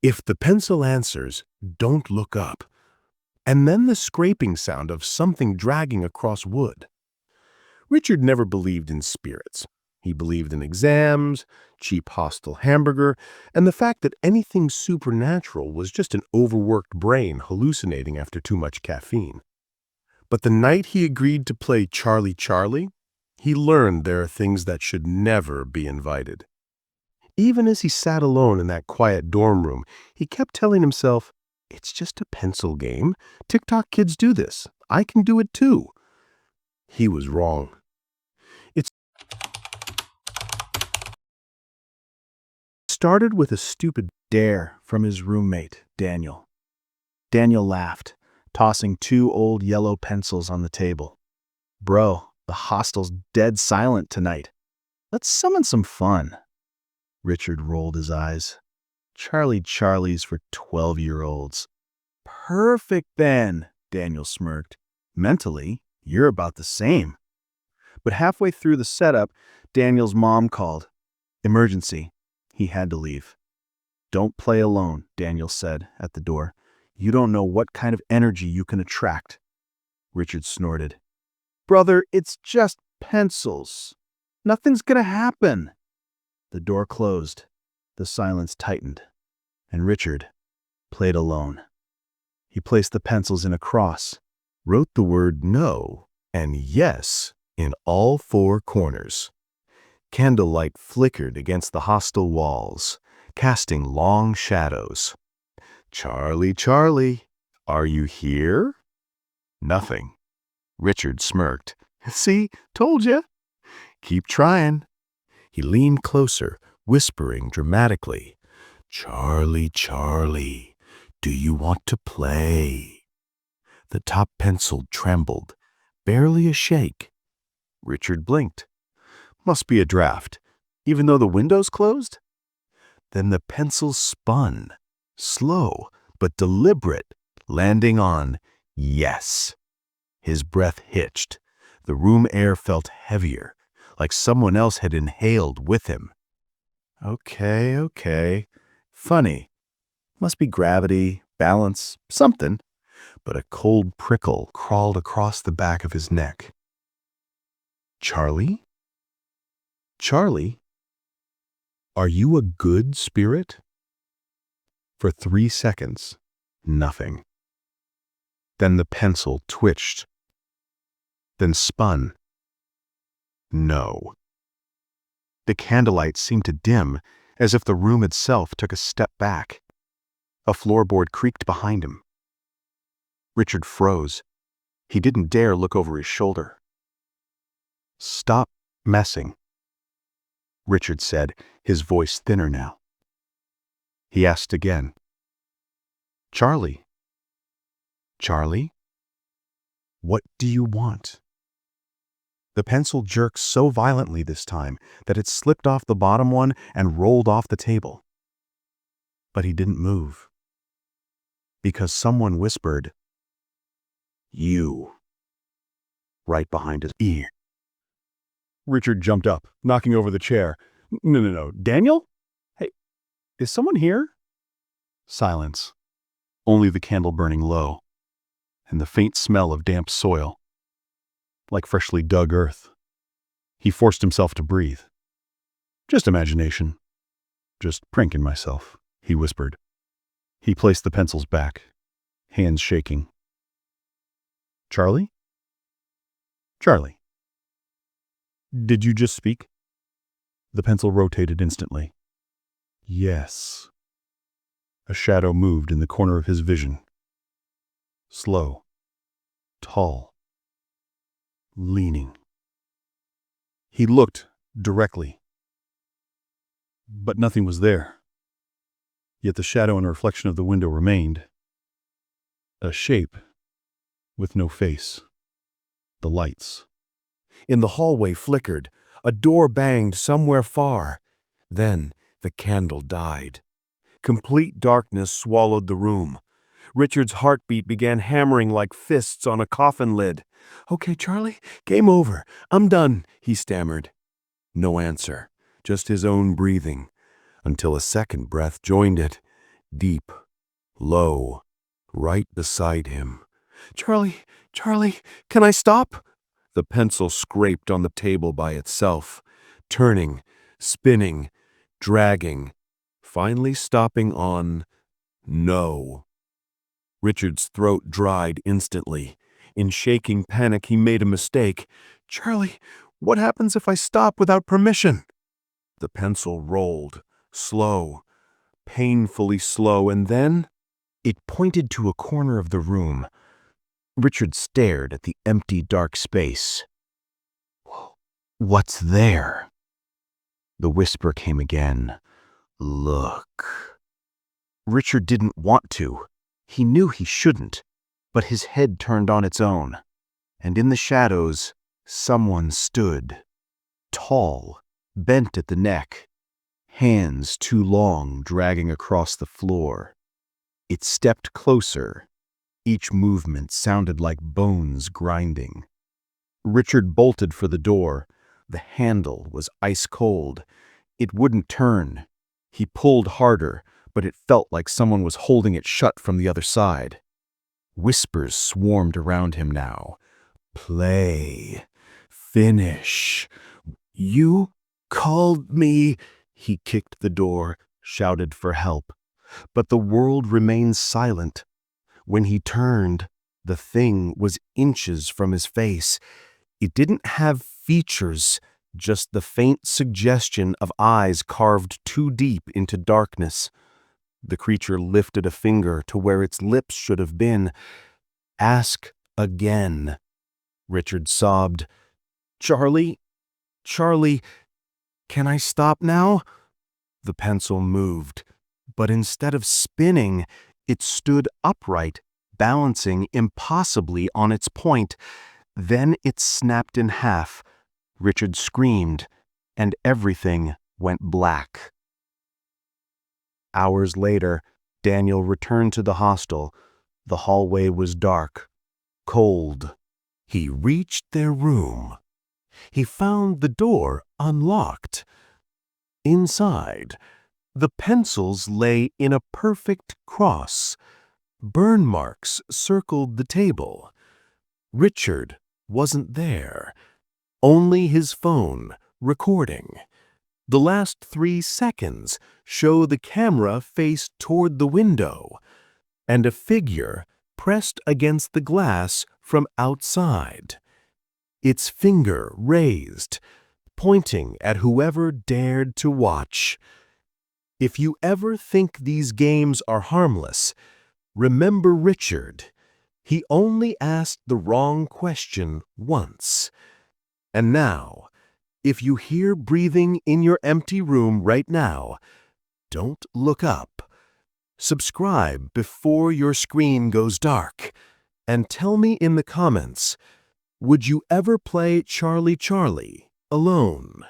If the pencil answers, don't look up. And then the scraping sound of something dragging across wood. Richard never believed in spirits. He believed in exams, cheap hostile hamburger, and the fact that anything supernatural was just an overworked brain hallucinating after too much caffeine. But the night he agreed to play Charlie Charlie, he learned there are things that should never be invited. Even as he sat alone in that quiet dorm room, he kept telling himself, "It's just a pencil game. TikTok kids do this. I can do it too." He was wrong. It started with a stupid dare from his roommate, Daniel. Daniel laughed, tossing 2 old yellow pencils on the table. "Bro, the hostel's dead silent tonight. Let's summon some fun." Richard rolled his eyes. "Charlie Charlie's for 12-year-olds. "Perfect then," Daniel smirked. "Mentally, you're about the same." But halfway through the setup, Daniel's mom called. Emergency. He had to leave. "Don't play alone," Daniel said at the door. "You don't know what kind of energy you can attract." Richard snorted. "Brother, it's just pencils. Nothing's gonna happen." The door closed. The silence tightened. And Richard played alone. He placed the pencils in a cross, wrote the word no and yes in all 4 corners. Candlelight flickered against the hostel walls, casting long shadows. "Charlie, Charlie, are you here?" Nothing. Richard smirked. "See, told ya. Keep trying." He leaned closer, whispering dramatically, "Charlie, Charlie, do you want to play?" The top pencil trembled, barely a shake. Richard blinked. Must be a draft, even though the window's closed? Then the pencil spun, slow but deliberate, landing on yes. His breath hitched. The room air felt heavier, like someone else had inhaled with him. Okay. Funny. Must be gravity, balance, something. But a cold prickle crawled across the back of his neck. "Charlie? Charlie? Are you a good spirit?" For 3 seconds, nothing. Then the pencil twitched. Then spun. No. The candlelight seemed to dim, as if the room itself took a step back. A floorboard creaked behind him. Richard froze. He didn't dare look over his shoulder. "Stop messing," Richard said, his voice thinner now. He asked again, "Charlie? Charlie? What do you want?" The pencil jerked so violently this time that it slipped off the bottom one and rolled off the table. But he didn't move. Because someone whispered, "You," right behind his ear. Richard jumped up, knocking over the chair. No. Daniel? Hey, is someone here?" Silence. Only the candle burning low, and the faint smell of damp soil, like freshly dug earth. He forced himself to breathe. "Just imagination. Just pranking myself," he whispered. He placed the pencils back, hands shaking. "Charlie? Charlie? Did you just speak?" The pencil rotated instantly. "Yes." A shadow moved in the corner of his vision. Slow, tall, leaning. He looked directly, but nothing was there. Yet the shadow and reflection of the window remained. A shape with no face. The lights in the hallway flickered. A door banged somewhere far. Then the candle died. Complete darkness swallowed the room. Richard's heartbeat began hammering like fists on a coffin lid. "Okay, Charlie, game over. I'm done," he stammered. No answer, just his own breathing, until a second breath joined it, deep, low, right beside him. "Charlie, Charlie, can I stop?" The pencil scraped on the table by itself, turning, spinning, dragging, finally stopping on no. Richard's throat dried instantly. In shaking panic, he made a mistake. "Charlie, what happens if I stop without permission?" The pencil rolled, slow, painfully slow, and then It pointed to a corner of the room. Richard stared at the empty, dark space. "What's there?" The whisper came again. "Look." Richard didn't want to. He knew he shouldn't, but his head turned on its own. And in the shadows, someone stood. Tall, bent at the neck, hands too long dragging across the floor. It stepped closer. Each movement sounded like bones grinding. Richard bolted for the door. The handle was ice cold. It wouldn't turn. He pulled harder, but it felt like someone was holding it shut from the other side. Whispers swarmed around him now. "Play. Finish. You called me." He kicked the door, shouted for help. But the world remained silent. When he turned, the thing was inches from his face. It didn't have features, just the faint suggestion of eyes carved too deep into darkness. The creature lifted a finger to where its lips should have been. "Ask again," Richard sobbed. "Charlie, Charlie, can I stop now?" The pencil moved, but instead of spinning, it stood upright, balancing impossibly on its point. Then it snapped in half. Richard screamed, and everything went black. Hours later, Daniel returned to the hostel. The hallway was dark, cold. He reached their room. He found the door unlocked. Inside, the pencils lay in a perfect cross. Burn marks circled the table. Richard wasn't there. Only his phone recording. The last 3 seconds show the camera faced toward the window, and a figure pressed against the glass from outside. Its finger raised, pointing at whoever dared to watch. If you ever think these games are harmless, remember Richard. He only asked the wrong question once. And now, if you hear breathing in your empty room right now, don't look up. Subscribe before your screen goes dark, and tell me in the comments, would you ever play Charlie Charlie alone?